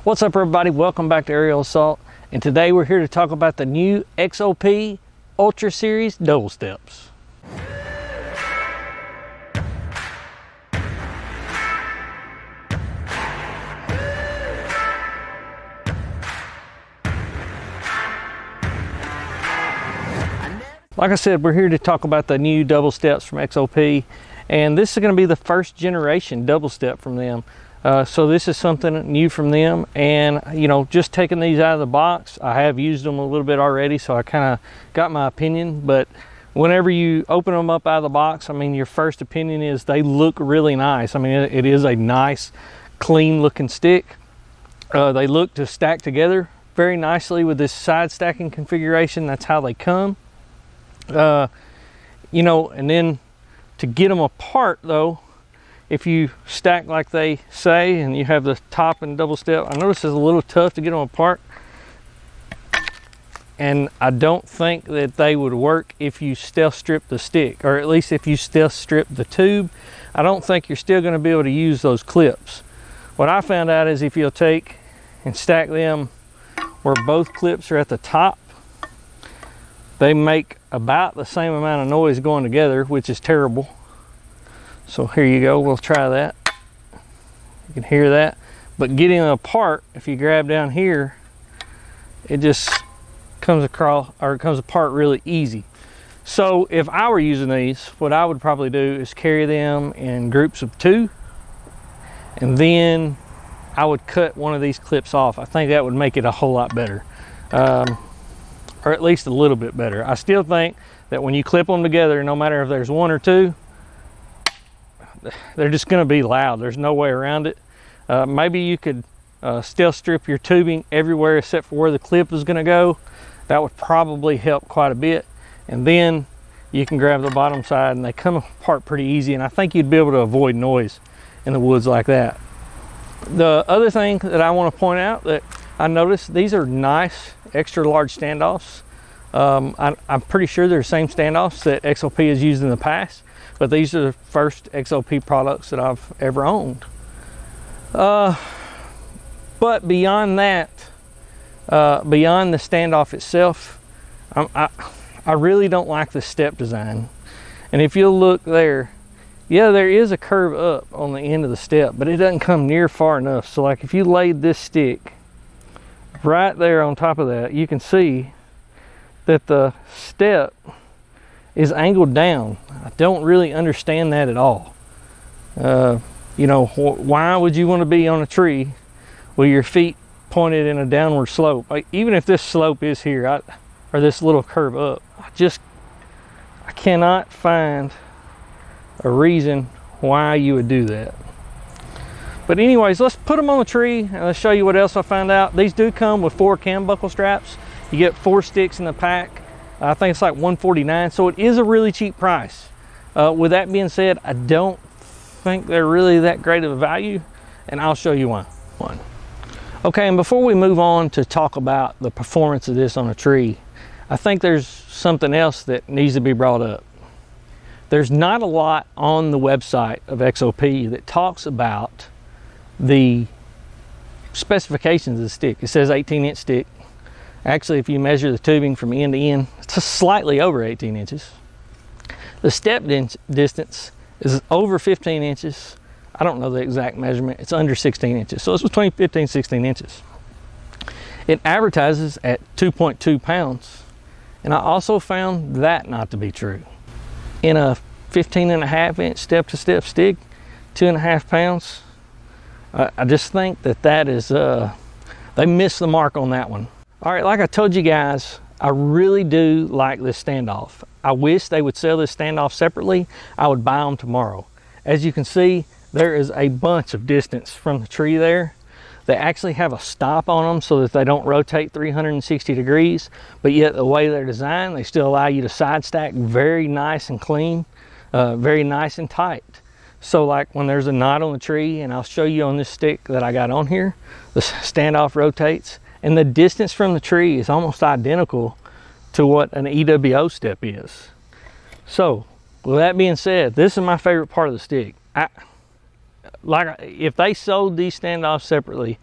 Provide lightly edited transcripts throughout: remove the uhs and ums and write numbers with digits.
What's up, everybody? Welcome back to Aerial Assault, and today we're here to talk about the new XOP Ultra Series Double Steps. Like I said, we're here to talk about the new double steps from XOP, and this is going to be the first generation double step from them. So this is something new from them, and just taking these out of the box, I have used them a little bit already, so I kind of got my opinion. But whenever you open them up out of the box, I mean, your first opinion is they look really nice. I mean, it is a nice, clean looking stick. They look to stack together very nicely with this side stacking configuration. That's how they come. And then to get them apart though, if you stack like they say and you have the top and double step, I notice it's a little tough to get them apart, and I don't think that they would work if you stealth strip the stick, or at least if you stealth strip the tube. I don't think you're still going to be able to use those clips. What I found out is if you'll take and stack them where both clips are at the top, they make about the same amount of noise going together, which is terrible. So here you go, we'll try that. You can hear that. But getting them apart, if you grab down here, it just comes across, or it comes apart really easy. So if I were using these, what I would probably do is carry them in groups of 2, and then I would cut one of these clips off. I think that would make it a whole lot better. Or at least a little bit better. I still think that when you clip them together, no matter if there's 1 or 2, they're just going to be loud. There's no way around it. Maybe you could stealth strip your tubing everywhere except for where the clip is going to go. That would probably help quite a bit. And then you can grab the bottom side and they come apart pretty easy, and I think you'd be able to avoid noise in the woods like that. The other thing that I want to point out that I noticed, these are nice extra large standoffs. I'm pretty sure they're the same standoffs that XOP has used in the past, but these are the first XOP products that I've ever owned. But beyond that, beyond the standoff itself, I really don't like the step design. And if you'll look there, yeah, there is a curve up on the end of the step, but it doesn't come near far enough. So like if you laid this stick right there on top of that, you can see that the step is angled down. I don't really understand that at all. Why would you want to be on a tree with your feet pointed in a downward slope? Like, even if this slope is here, or this little curve up, I cannot find a reason why you would do that. But anyways, let's put them on the tree and let's show you what else I found out. These do come with 4 cam buckle straps. You get 4 sticks in the pack. I think it's like $149, so it is a really cheap price. With that being said, I don't think they're really that great of a value, and I'll show you why. Okay, and before we move on to talk about the performance of this on a tree, I think there's something else that needs to be brought up. There's not a lot on the website of XOP that talks about the specifications of the stick. It says 18-inch stick. Actually, if you measure the tubing from end to end, it's just slightly over 18 inches. The step distance is over 15 inches. I don't know the exact measurement. It's under 16 inches. So it's between 15 and 16 inches. It advertises at 2.2 pounds. And I also found that not to be true. In a 15.5-inch step-to-step stick, 2.5 pounds, I just think that is, they missed the mark on that one. All right, like I told you guys, I really do like this standoff. I wish they would sell this standoff separately. I would buy them tomorrow. As you can see, there is a bunch of distance from the tree there. They actually have a stop on them so that they don't rotate 360 degrees, but yet the way they're designed, they still allow you to side stack very nice and clean, very nice and tight. So like when there's a knot on the tree, and I'll show you on this stick that I got on here, the standoff rotates, and the distance from the tree is almost identical to what an EWO step is. So with that being said, this is my favorite part of the stick. If they sold these standoffs separately,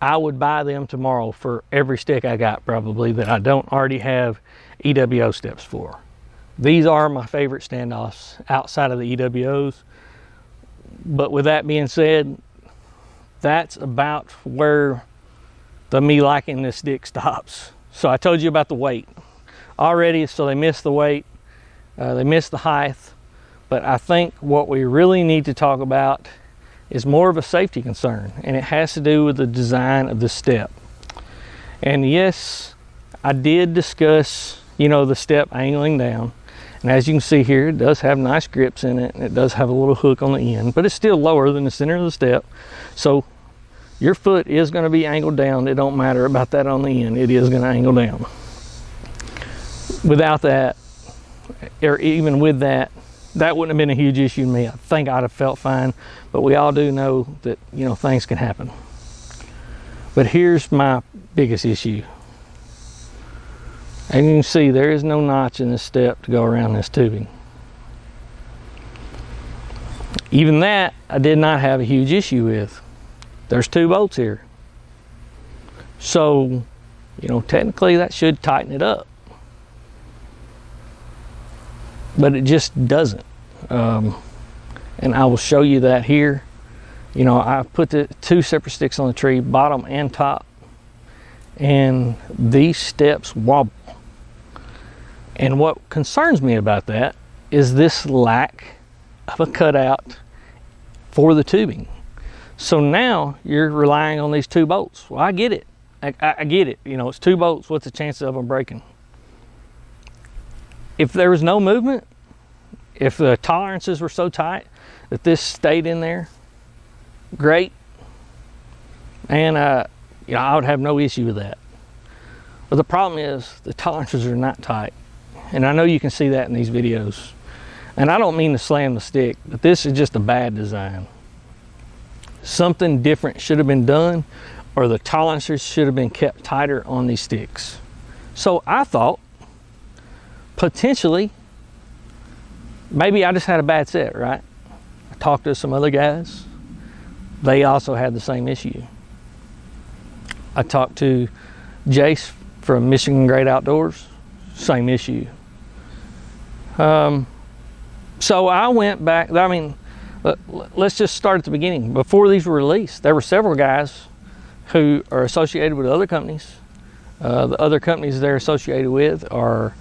I would buy them tomorrow for every stick I got, probably, that I don't already have EWO steps for. These are my favorite standoffs outside of the EWOs. But with that being said, that's about where the me liking this stick stops. So I told you about the weight already, so they missed the weight, they missed the height. But I think what we really need to talk about is more of a safety concern, and it has to do with the design of the step. And yes, I did discuss, you know, the step angling down. And as you can see here, it does have nice grips in it, and it does have a little hook on the end, but it's still lower than the center of the step. So your foot is going to be angled down. It don't matter about that on the end. It is going to angle down. Without that, or even with that, that wouldn't have been a huge issue to me. I think I'd have felt fine, but we all do know that, you know, things can happen. But here's my biggest issue. As you can see, there is no notch in this step to go around this tubing. Even that, I did not have a huge issue with. There's 2 bolts here. So, you know, technically that should tighten it up. But it just doesn't. And I will show you that here. You know, I put the 2 separate sticks on the tree, bottom and top, and these steps wobble. And what concerns me about that is this lack of a cutout for the tubing. So now you're relying on these 2 bolts. Well, I get it. I get it. You know, it's 2 bolts. What's the chance of them breaking? If there was no movement, if the tolerances were so tight that this stayed in there, great. And you know, I would have no issue with that. But the problem is the tolerances are not tight. And I know you can see that in these videos. And I don't mean to slam the stick, but this is just a bad design. Something different should have been done, or the tolerances should have been kept tighter on these sticks. So I thought, potentially, maybe I just had a bad set, right? I talked to some other guys. They also had the same issue. I talked to Jace from Michigan Great Outdoors, same issue. So I went back, I mean, let's just start at the beginning. Before these were released, there were several guys who are associated with other companies. The other companies they're associated with are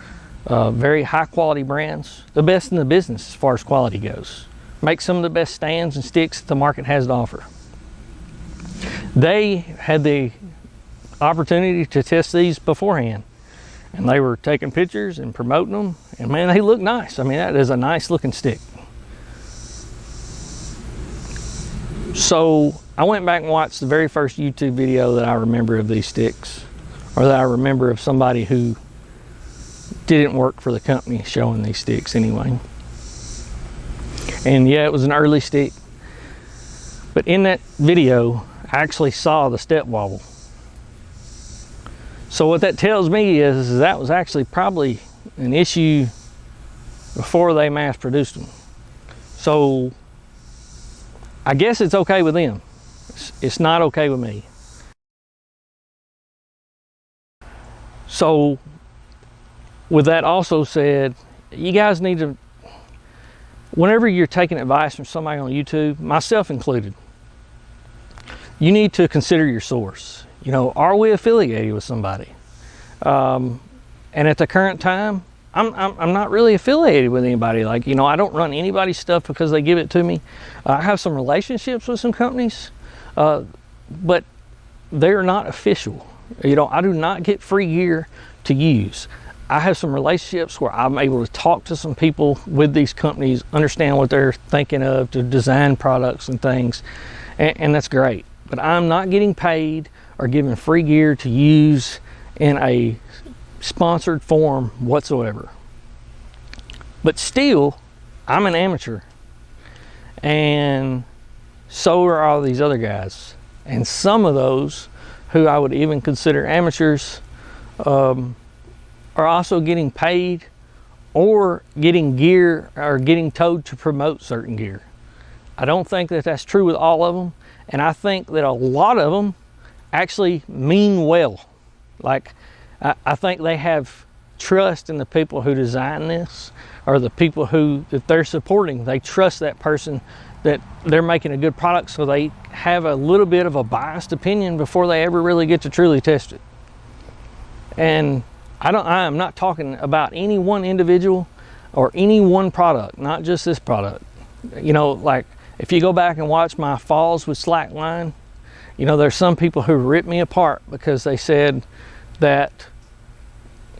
very high quality brands, the best in the business as far as quality goes. Make some of the best stands and sticks that the market has to offer. They had the opportunity to test these beforehand, and they were taking pictures and promoting them, and man, they look nice. I mean, that is a nice looking stick. So I went back and watched the very first YouTube video that I remember of these sticks, or that I remember of somebody who didn't work for the company showing these sticks anyway. And yeah, it was an early stick, but in that video I actually saw the step wobble. So what that tells me is that was actually probably an issue before they mass produced them. So I guess it's okay with them. It's not okay with me. So with that also said, you guys need to, whenever you're taking advice from somebody on YouTube, myself included, you need to consider your source. You know, are we affiliated with somebody? And at the current time, I'm not really affiliated with anybody. Like, you know, I don't run anybody's stuff because they give it to me. I have some relationships with some companies, but they're not official. You know, I do not get free gear to use. I have some relationships where I'm able to talk to some people with these companies, understand what they're thinking of to design products and things, and that's great. But I'm not getting paid or given free gear to use in a sponsored form whatsoever. But still, I'm an amateur, and so are all these other guys. And some of those who I would even consider amateurs are also getting paid or getting gear or getting told to promote certain gear. I don't think that that's true with all of them, and I think that a lot of them actually mean well. Like, I think they have trust in the people who design this, or the people that they're supporting. They trust that person, that they're making a good product, so they have a little bit of a biased opinion before they ever really get to truly test it. And I am not talking about any one individual or any one product, not just this product. You know, like, if you go back and watch my falls with slack line, you know, there's some people who rip me apart because they said that,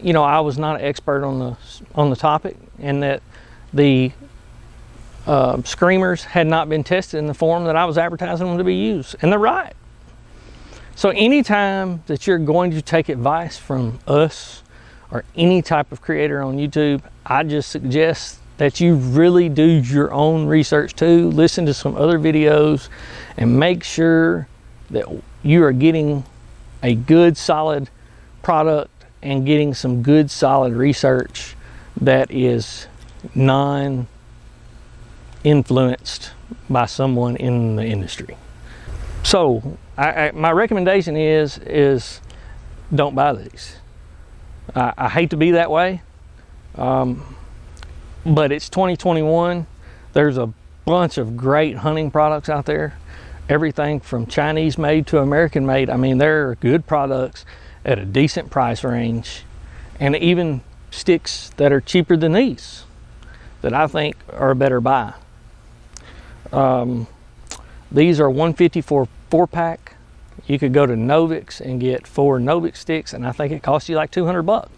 you know, I was not an expert on the topic, and that the screamers had not been tested in the form that I was advertising them to be used. And they're right. So anytime that you're going to take advice from us or any type of creator on YouTube, I just suggest that you really do your own research too. Listen to some other videos and make sure that you are getting a good solid product and getting some good solid research that is non-influenced by someone in the industry. So my recommendation is don't buy these. I hate to be that way, but it's 2021. There's a bunch of great hunting products out there. Everything from Chinese made to American made. I mean, there are good products at a decent price range, and even sticks that are cheaper than these that I think are a better buy. These are $150 for 4-pack. You could go to Novix and get 4 Novix sticks, and I think it costs you like $200.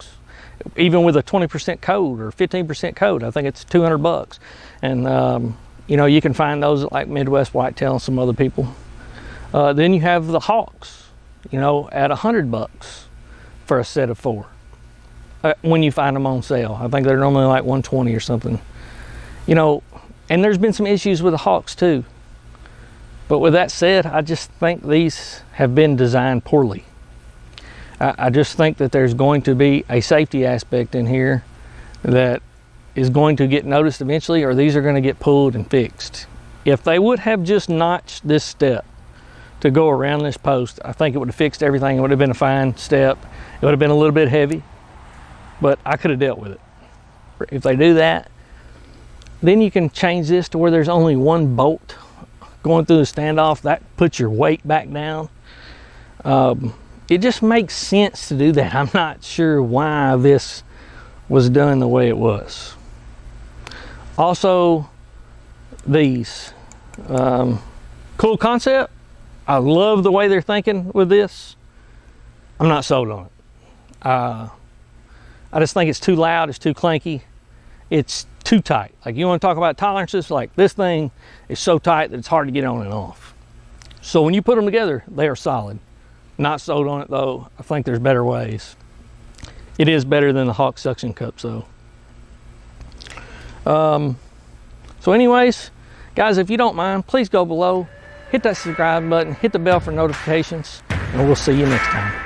Even with a 20% code or 15% code, I think it's $200. And you know, you can find those at like Midwest Whitetail and some other people. Then you have the Hawks, you know, at $100 for a set of 4. When you find them on sale, I think they're normally like $120 or something. You know, and there's been some issues with the Hawks too. But with that said, I just think these have been designed poorly. I just think that there's going to be a safety aspect in here that is going to get noticed eventually, or these are going to get pulled and fixed. If they would have just notched this step to go around this post, I think it would have fixed everything. It would have been a fine step. It would have been a little bit heavy, but I could have dealt with it. If they do that, then you can change this to where there's only one bolt going through the standoff. That puts your weight back down. It just makes sense to do that. I'm not sure why this was done the way it was. Also, these. Cool concept. I love the way they're thinking with this. I'm not sold on it. I just think it's too loud, it's too clanky, it's too tight. Like, you want to talk about tolerances, like this thing is so tight that it's hard to get on and off. So when you put them together, they are solid. Not sold on it though. I think there's better ways. It is better than the Hawk suction cups though. So anyways, guys, if you don't mind, please go below, hit that subscribe button, hit the bell for notifications, and we'll see you next time.